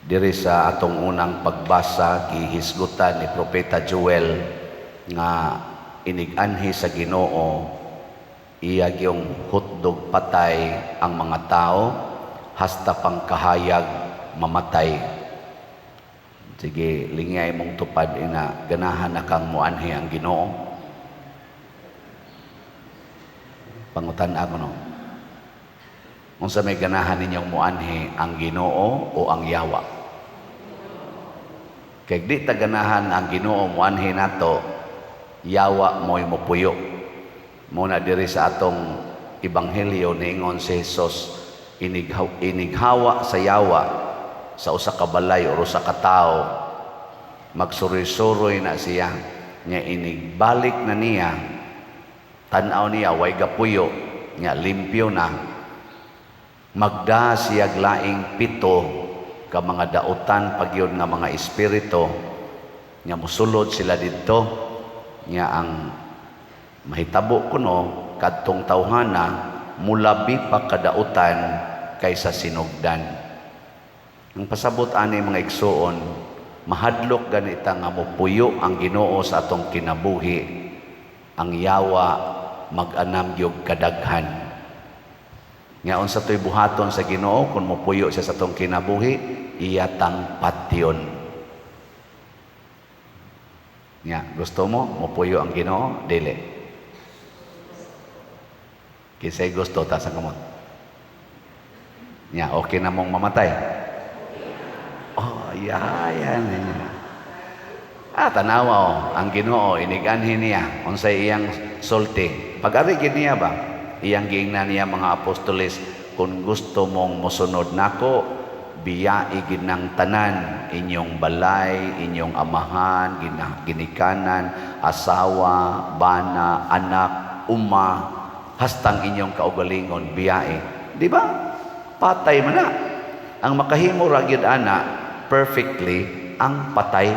Diri sa atong unang pagbasa gihisgutan ni Propeta Joel nga inig-anhi sa Ginoo iya gyung hutdog patay ang mga tao hasta pangkahayag mamatay. Sige, lingay mong tupad ina ganahan na kang muanhi ang Ginoo. Pangutan ako no. Unsa may ganahan ninyong muanhi ang Ginoo o ang Yawa? Kay di ta ganahan ang Ginoo muanhi nato, Yawa mo'y mupuyo. Muna diri sa atong ebanghelyo niingon si Jesus, inighawa sa Yawa sa usa ka balay o usa ka tawo, magsuroy-suroy na siya, nya inigbalik na niya, tan-aw niya way gapuyo, nya limpyo na. Magda siyag laing 7 ka mga dautan pagyon nga mga espiritu, nya mosulod sila didto, nya ang mahitabo kuno kadtong tawhana mulabi pa kadautan kaysa sinugdan. Ang pasabot ani mga igsoon, mahadlok ganita nga mopuyo ang Ginoo sa atong kinabuhi, ang Yawa mag-anam gyud kadaghan. Ngayon sa to'y buhaton sa Ginoo, kung mupuyo siya sa atong kinabuhi, iyatang patyon. Nga, gusto mo mupuyo ang Ginoo? Dili. Kisay gusto, tasang kamot. Nga, okay na mong mamatay? Oh, yan. Tanawa ang Ginoo, iniganhin niya, unsay iyang sulti. Pag-arigid niya ba? Iyang giingnan niya mga apostoles, kung gusto mong mosunod nako, biyaigid ng tanan, inyong balay, inyong amahan, ginikanan, asawa, bana, anak, uma, hastang inyong kaugalingon, biyai. Di ba? Patay man na. Ang makahimo ragyod ana, perfectly, ang patay.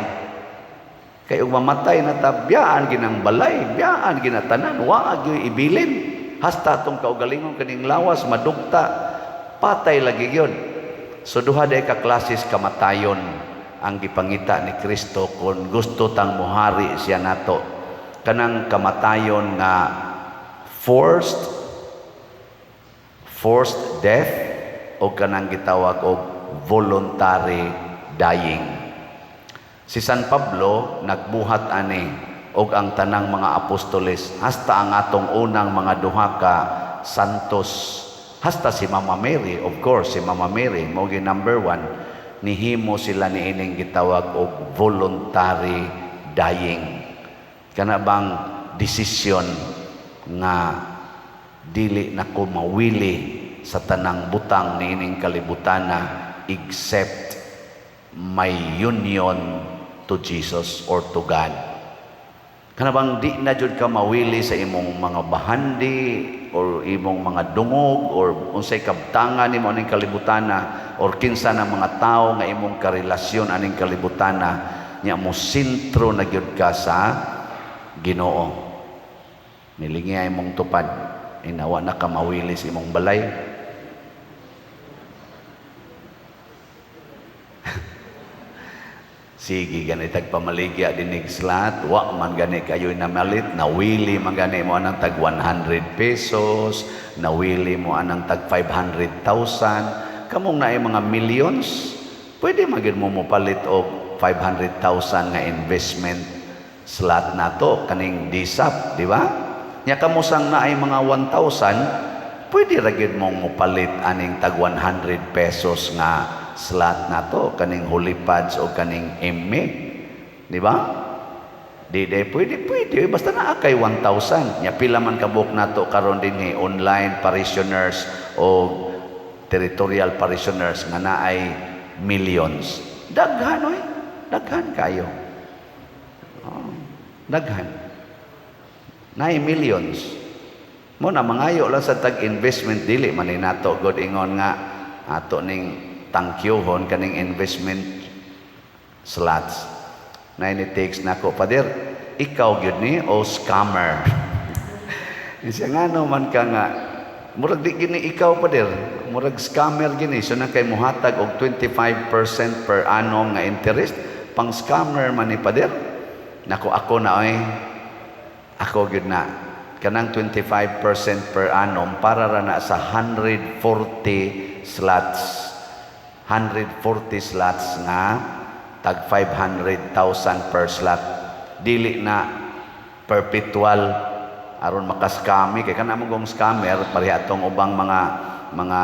Kay ug mamatay na tabyaan ginang balay, biyaan ginatanan, waag yung ibilin. Hasta itong kaugalingon kaning lawas, madugta, patay lagi yun. So duha day ka klases kamatayon ang gipangita ni Kristo kung gusto tang muhari siya nato. Kanang kamatayon nga forced death o kanang gitawag og voluntary dying. Si San Pablo nagbuhat ani og ang tanang mga apostoles, hasta ang atong unang mga duha ka santos, hasta si Mama Mary, of course si Mama Mary mo gi number 1, nihimo sila niining gitawag og voluntary dying. Kana bang desisyon nga dili nako mawili sa tanang butang niining kalibutana except my union to Jesus or to God. Kana bang di na jud ka mawili sa imong mga bahandi or imong mga dungog or unsay kabtangan nimo aning kalibutana or kinsa na mga tao nga imong karelasyon aning kalibutana, nya mo sentro na gyud ka sa Ginoo. Nilingay imong tupad, inawa na ka mawili sa imong balay. Sige, gani tagpamaligya dinig slat, wa man gani kayo'y namalit, nawili man gani mo anang tag 100 pesos, nawili mo anang tag 500,000, kamong naay mga millions, pwede magid mo mopalit og 500,000 nga investment slot nato, kaning DSAP, di ba? Nya kamusang naay mga 1,000, pwede ra gyud mong mopalit aning tag 100 pesos nga slot na to, kaning holy pads o kaning emme, di ba? Di pwede, basta na akay 1,000. Nya pila man kabuk na to karon din online parishioners o territorial parishioners nga naay millions. Daghan daghan kayo. Daghan. Naay millions. Mo na mangayo lang sa tag-investment, dili man ni nato god ingon nga ato ning tangkyuhon kaning investment slots. Na ini takes nako, Pader, ikaw gyud ni o scammer. Siya nga no man ka nga, murag di gini ikaw, Pader, murag scammer gini. So na kay muhatag og 25% per annum nga interest. Pang scammer man ni pader. Nako ako na oy. Ako gyud na. Kanang 25% per annum para ra na sa 140 slots. 140 slots nga tag 500,000 per slot. Dili na perpetual aron makaskami kay kana mo gong scammer pareha atong ubang mga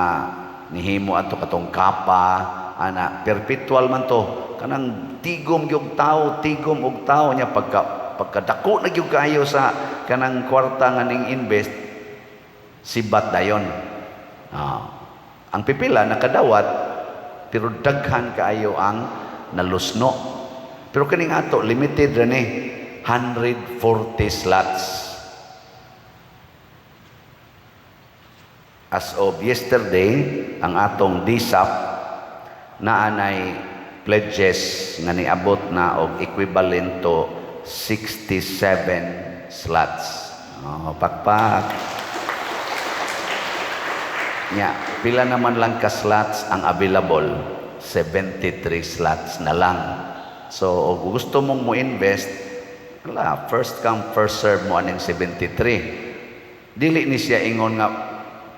nihimo ato katong kapa ana perpetual man to kanang tigom gyud tigom og tao nya pagkadako na gyud kayo sa kanang kwarta nga ning invest sibat dayon. Ang pipila nakadawat pero daghan kaayo ang nalusno. Pero kining ato limited ra ni 140 slots. As of yesterday, ang atong DSAP naanay pledges nga niabot na og equivalent to 67 slots. Pakpak. Nya, pila naman lang ka slots ang available? 73 slots na lang. So, kung gusto mong mo invest, first come, first serve mo aning 73. Dili ni siya ingon nga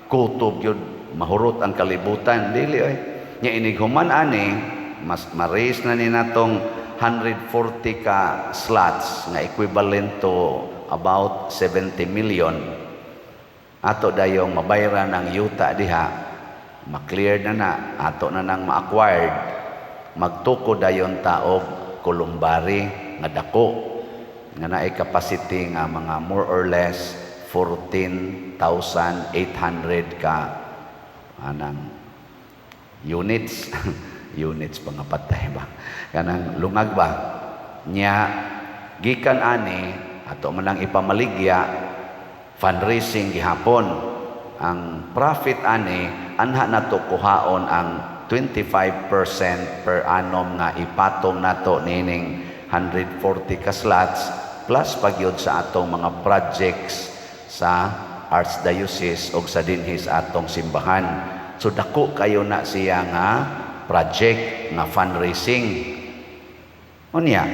kutob yun, mahurot ang kalibutan. Dili ay. Nya inighuman ani, mas ma-raise na ni natong 140 ka slots nga equivalent to about 70 million. Ato dayong mabayaran ng yuta diha, ma-clear na ato na nang ma-acquired. Magtuko dayon taog kulumbari nga dako nga naay capacity nga mga more or less 14,800 ka anang units units pa nga patay ba kanang lungag ba nya gikan ani ato man lang ipamaligya fundraising gihapon ang profit ani anha nato kuhaon ang 25% per annum nga ipatong nato nining 140 ka slots plus pagyod sa atong mga projects sa Archdiocese o sa dinhis atong simbahan. So dako kayo na siya nga project nga fundraising. Unya,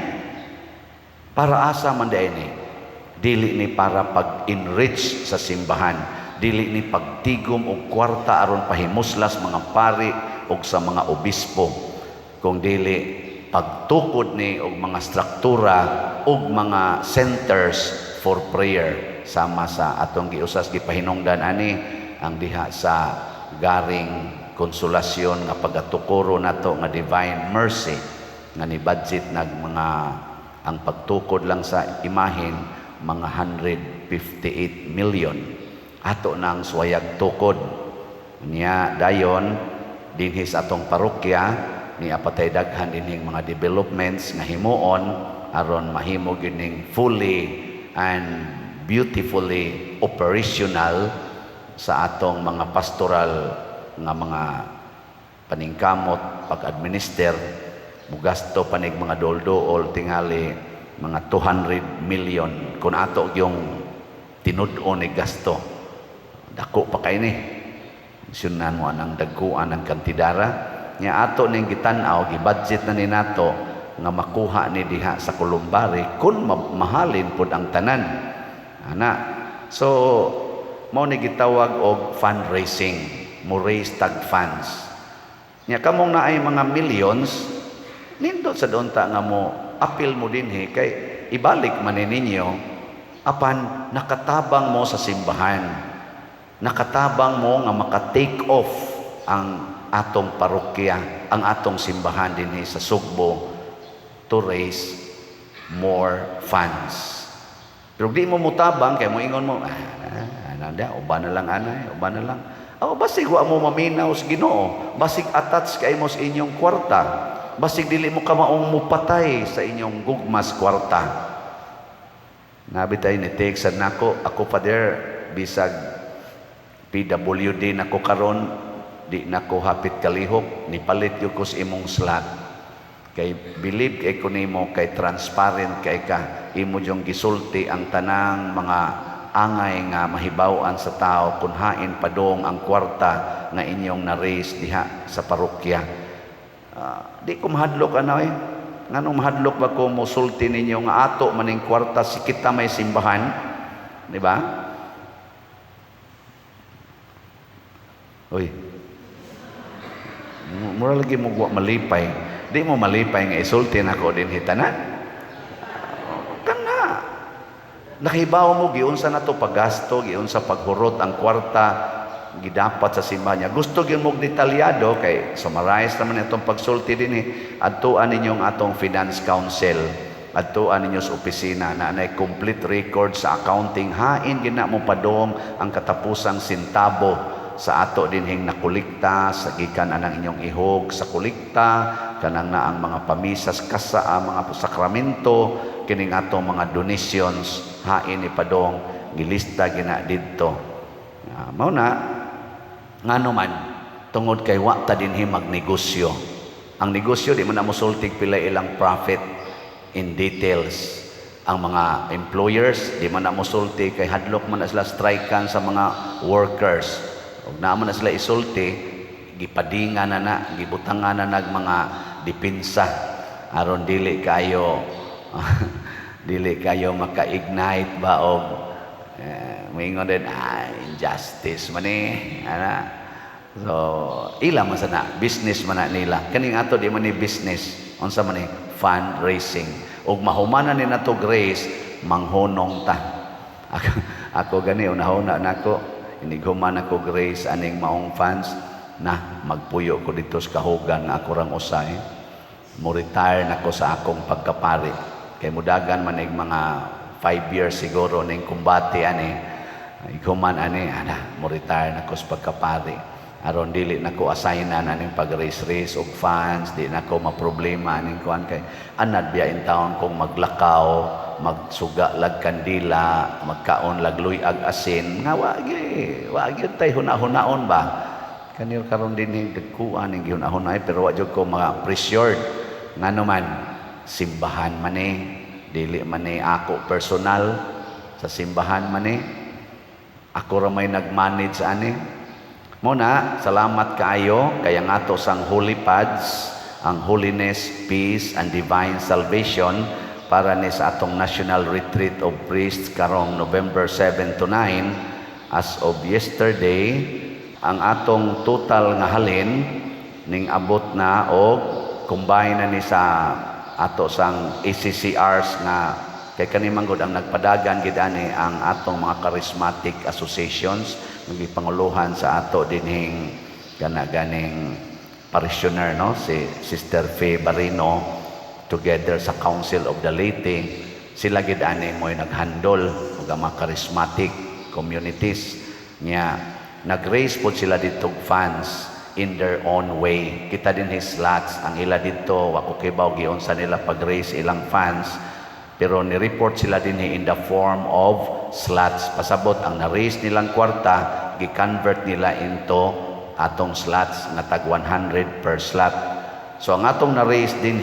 para asa man ni? Dili ni para pag-enrich sa simbahan. Dili ni pagtigom og kwarta aron pahimuslas mga pari o sa mga obispo. Kung dili pagtukod ni og mga struktura og mga centers for prayer sama sa atong giusas gipahinungdan ani ang diha sa garing konsolasyon nga pagatukuro nato nga divine mercy nga ni budget nag mga ang pagtukod lang sa imahin mga 158 million ato nang suwayag tukod niya dayon dinhis atong parokya ni apatay daghan dinhing mga developments nga himuon aron mahimo gining fully and beautifully operational sa atong mga pastoral nga mga paningkamot pag-administer mugasto panig mga doldool tingali mga 200 million kun ato yung tinud-on ni gasto dako pa kay ni sunan mo anang dagkuan ang kantidara nya ato ning gitan-aw gi-budget na ni nato nga makuha ni diha sa kulumbari kun mahalin pud ang tanan ana so mao ni gitawag og fundraising mo raise tag funds nya kamong naay mga millions nindot sa donta nga mo apil mo dinhi kay ibalik man ninyo apan nakatabang mo sa simbahan nakatabang mo nga maka-take off ang atong parokya ang atong simbahan dinhi sa Sugbo to raise more funds. Pero di mo mutabang kay mo ingon mo ananda uban na lang anay uban na lang basig wa mo maminaw sa Ginoo basig attach kay mo sa inyong kwarta basig dili mo kamaong mupatay sa inyong gugmas kwarta nabitay ni text nako ako father bisag PWD nako karon di nako hapit kalihok nipalit yo ko sa imong slot kay believe kay kunimo kay transparent kay ka imo jong gisulti ang tanang mga angay nga mahibaw-an sa tao kung hain padong ang kwarta nga inyong na-raise diha sa parokya. Di ko mahadlok nganong mahadlok ba ko musulti ninyo nga ato maning kwarta si kita may simbahan, di ba? Uy, mura lagi mo malipay. Di mo malipay nga isulti na ko din hitanan. Kana. Nakibaw mo, giunsa na to paggasto, giunsa paghurot ang kwarta, gidapat sa simbahan niya. Gusto gyud mo detalyado, kay summarize naman itong pagsulti din adtuan ninyong atong finance council, adtuan ninyo sa opisina na nay complete record sa accounting, hain gina mo padong ang katapusang sintabo sa ato dinhing nakulikta sa gikan anang inyong ihog sa kulikta kanang na ang mga pamisas kasa mga sakramento kining atong mga donations hain ni padong gilista gina didto. Mao na ngano man tungod kay wa ta dinhi magnegosyo. Ang negosyo di man na mosultig pila ilang profit in details. Ang mga employers di man na mosulti kay hadlok man na sila strikean sa mga workers. Ug naman na sila isulti, gipadingan na gibutangan na nag mga depensa aron dili kayo maka-ignite ba og moingon din injustice man ana. So ila man sana business man na nila. Kaning ato di man ni business, unsa man ni fundraising. Ug mahumanan ni nato Grace manghunong ta. Ako gani unahuna nako iniguman ako Grace aning maong fans na magpuyo ko dito sa kahugan nga ako rang usay mo retire nako sa akong pagkapari kay mudagan man mga 5 years siguro ning kumbati iguman mo retire nako sa pagkapari aron dili nako assignan aning pag-raise og fans, di nako maproblema aning kuan kay anad biya in town kung maglakaw magsuga lag kandila, magkaon lag luyag asin, nga wagi tay hunahunaon ba? Kanyo karon din ning dagkuan ning hunahunay pero wa jud ko mga pressured. Ngano man simbahan man dili man ako personal sa simbahan man ako ra may nagmanage Muna, salamat kaayo kay ang ato sang Holy Pads, ang Holiness, Peace, and Divine Salvation para ni sa atong National Retreat of Priests karong November 7 to 9. As of yesterday, ang atong total nga halin ning abot na og combine na ni sa ato sang ACCRs nga kay kanimanggod ang nagpadagan gid ang atong mga charismatic associations nagipanguluhan sa ato dinhing ganing parishioner si Sister Faye Barino together sa Council of the Laity. Sila gid mo'y naghandle og mga charismatic communities nya nag-raise po sila dito funds in their own way. Kita din his slots ang ila dito wa ko kibaw giun sa nila pag-raise ilang funds pero ni-report sila din in the form of slots. Pasabot ang na-raise nilang kwarta gi-convert nila into atong slots nga tag 100 per slot. So ang atong na-raise din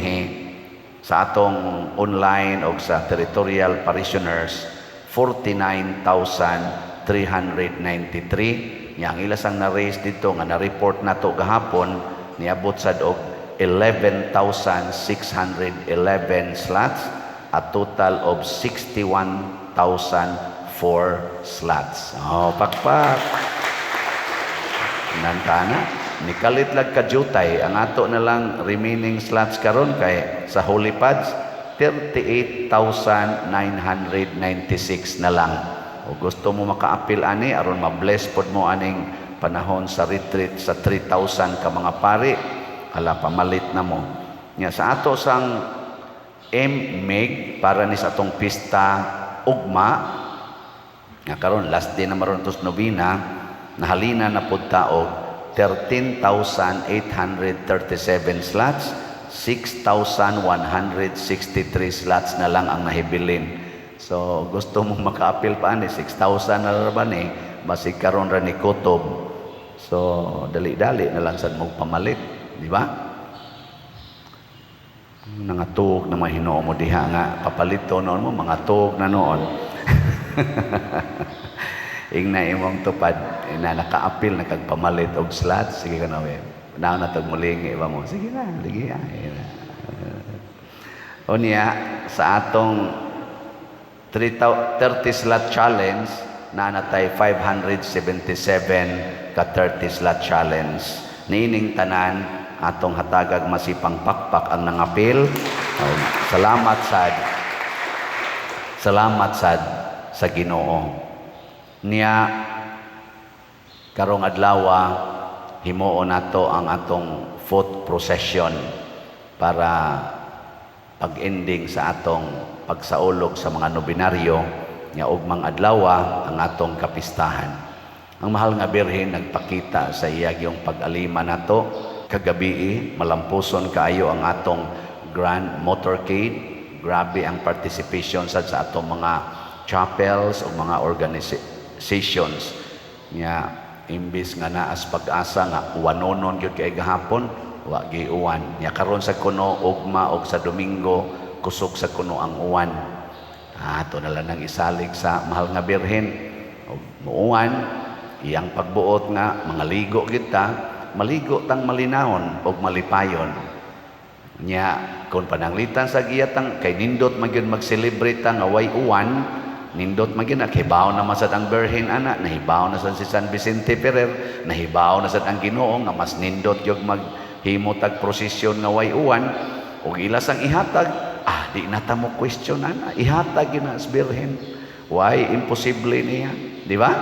sa atong online o sa territorial parishioners 49,393. Yang ilasang na-raise dito nga na-report na to gahapon niabot sad og 11,611 slots at total of 61,004 slots. Pakpak. Nantana nikalit lag kadyutay ang ato na lang remaining slots karon kay sa Holy Pads 38,996 na lang. O gusto mo maka-appeal aron ma-bless pod mo aning panahon sa retreat sa 3,000 ka mga pari hala pamalit na mo nya sa ato sang MEG para ni sa atong pista ugma nga karon last day na maron tos nobina nahalina na pud taog 13,837 slots, 6,163 slots na lang ang nahibilin. So gusto mong maka-appeal pa 6,000 na ba basig karon ra ni kutob. So dali-dali na lang sad mo pamalit, di ba? Nangatog na mahino mo diha nga papalito noon mo mga tug na noon. Ingna imong tupad, ina nakaapil, nakagpamalit og slot, sige ka na, we. Naon na tag mulingi ba mo? Sige na, ligi na. O niya, sa atong 30 slot challenge, na natay 577 ka 30 slot challenge. Niining tanan, atong hatagag masipang pakpak ang nangapil. Salamat sad. Salamat sad sa Ginoo. Niya karong adlaw himuon nato ang atong foot procession para pag-ending sa atong pagsaulog sa mga nobinaryo nga ugmang adlaw ang atong kapistahan. Ang mahal nga birhen nagpakita sa iyang pag-alima nato kagabi, malampuson kaayo ang atong grand motorcade. Grabe ang participation sa atong mga chapels o mga organizations nga imbis nga naas pag-asa nga wanonon gyud kay gahapon wa giuwan nya karon sa kuno ugma og sa Domingo kusog sa kuno ang uwan. Ato na lang nang isalig sa mahal nga birhen og muuwan iyang pagbuot nga mga ligo kita maligo tang malinahon og malipayon nya kun pananglitan sa giyatang kay nindot magyud mag-celebrate nga way uwan nindot magyud nahibaw na masad ang birhen ana nahibaw na sad si San Vicente Ferrer nahibaw na sad ang Ginoo nga mas nindot gyud maghimo tag prosesyon nga way uwan ug ilas ang ihatag di na ta mo question ana ihatag gyud na sa birhen why imposible niya di ba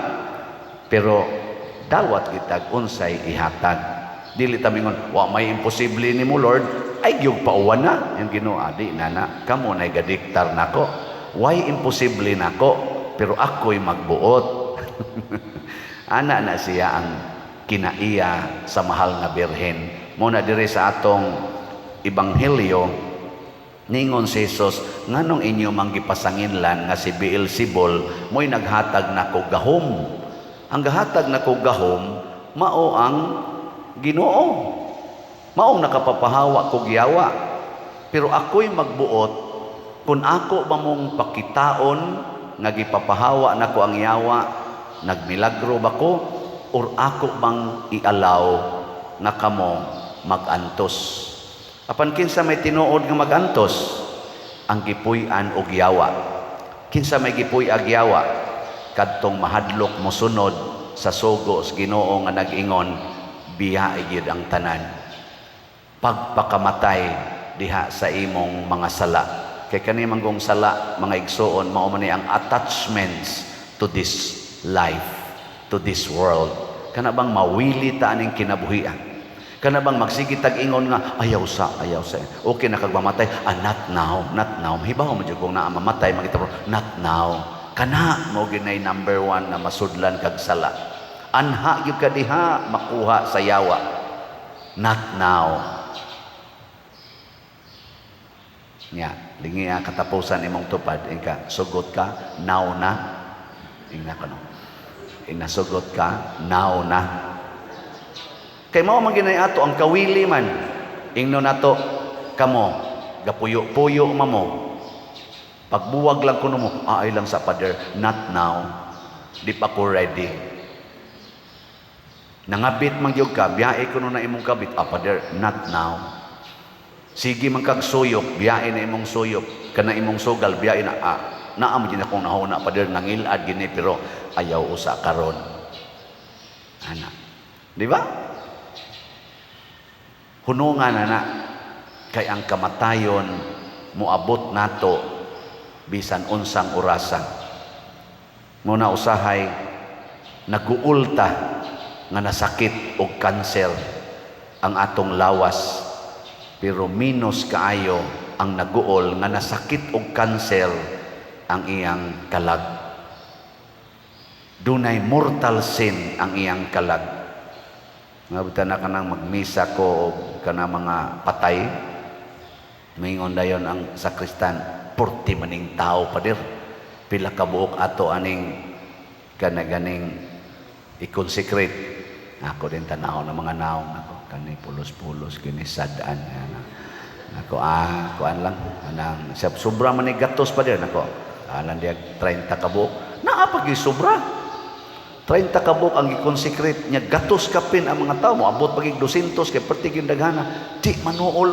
pero dawat kitag unsay ihatag dili ta mingon wa may imposible nimo Lord ay gyud pauwan na yung Ginoo di nana kamo nay gadiktar nako why imposible nako pero ako'y magbuot ana na siya ang kinaiya sa mahal nga birhen mo na diri sa atong ebanghelyo ningon si Jesus nganong inyo manggipasanginlan nga si Beelzebul mo'y naghatag nako gahom ang gahatag nako gahom mao ang Ginoo maong nakapapahawa kog yawa pero ako'y magbuot kung ako ba mong pakitaon nga gipapahawa nako ang yawa nagmilagro ba ko or ako bang ialaw nga kamo magantos apan kinsa may tinuod nga magantos ang gipuy-an og yawa kinsa may gipuy ag yawa kadtong mahadlok mosunod sa sugo sa Ginoo nga nag-ingon biya gyud ang tanan pagpakamatay diha sa imong mga sala kay kani manggong sala mga igsoon mao man ang attachments to this life to this world kana bang mawili ta aning kinabuhian kana bang magsige tag ingon nga ayaw sa okay na kag mamatay not now hibaw mo jud kung naa mamatay makita not now kana mo ginay number 1 na masudlan kag sala anha gyud ka diha makuha sa yawa not now nya lingi katapusan imong tupad ingka sugot ka now na ingna kano inasugot ka now na kay mao man ginay ato ang kawili man ingno nato kamo gapuyo-puyo mamo pagbuwag lang kuno mo ay lang sa pader not now di pa ko ready nangabit man gyud ka biyae kuno na imong kabit pader not now sige man kag suyop biyae na imong suyop kana imong sugal biyae na naa mo gid akong nahuna pader nangilad gini pero ayaw usa karon ana di ba hunungan na kay ang kamatayon moabot nato bisan unsang orasan muna usahay naguulta nga nasakit og kanser ang atong lawas pero minus kaayo ang naguol nga nasakit og kanser ang iyang kalag dunay mortal sin ang iyang kalag nga buta na kanang magmisa ko og kana mga patay mingon dayon ang sakristan 40 maning tao padir pila ka buok ato aning kana ganing i-consecrate ako din tanaw ng mga naong ako kani pulos-pulos kini sadaan ako kuan lang anang sobra man ni gatos pa din ako alang dia 30 ka buok na naa pag sobra. 30 kabuk ang i-consecrate niya, gatos kapin ang mga tao mo, abot pagig 200 kay pertigin daghana, di manuol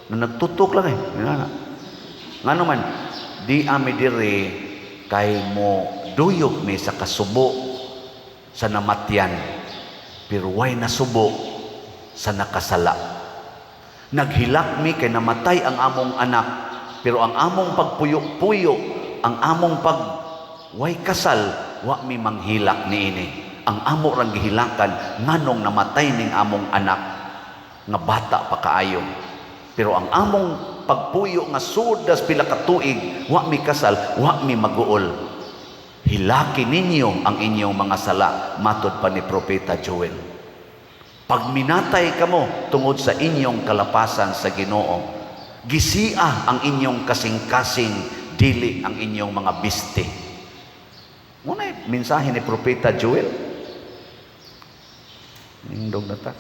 na nagtutok lang ngano man, di ami diri kay mo duyog mi sa kasubo sa namatyan, pero way nasubo sa nakasala. Naghilak mi kay namatay ang among anak, pero ang among pagpuyo-puyo, ang among way kasal, wa mi manghilak niini. Ang amo rang gihilakan nganong namatay ning among anak nga bata pa kaayo. Pero ang among pagpuyo nga sudas pila ka tuig, wa mi kasal, wa mi maguol. Hilaki ninyo ang inyong mga sala, matod pa ni Propeta Joel. Pag minatay kamo tungod sa inyong kalapasan sa Ginoo, gisia ang inyong kasing-kasing, dili ang inyong mga biste. Muna mensahe ni Propeta Joel. Nindog na ta.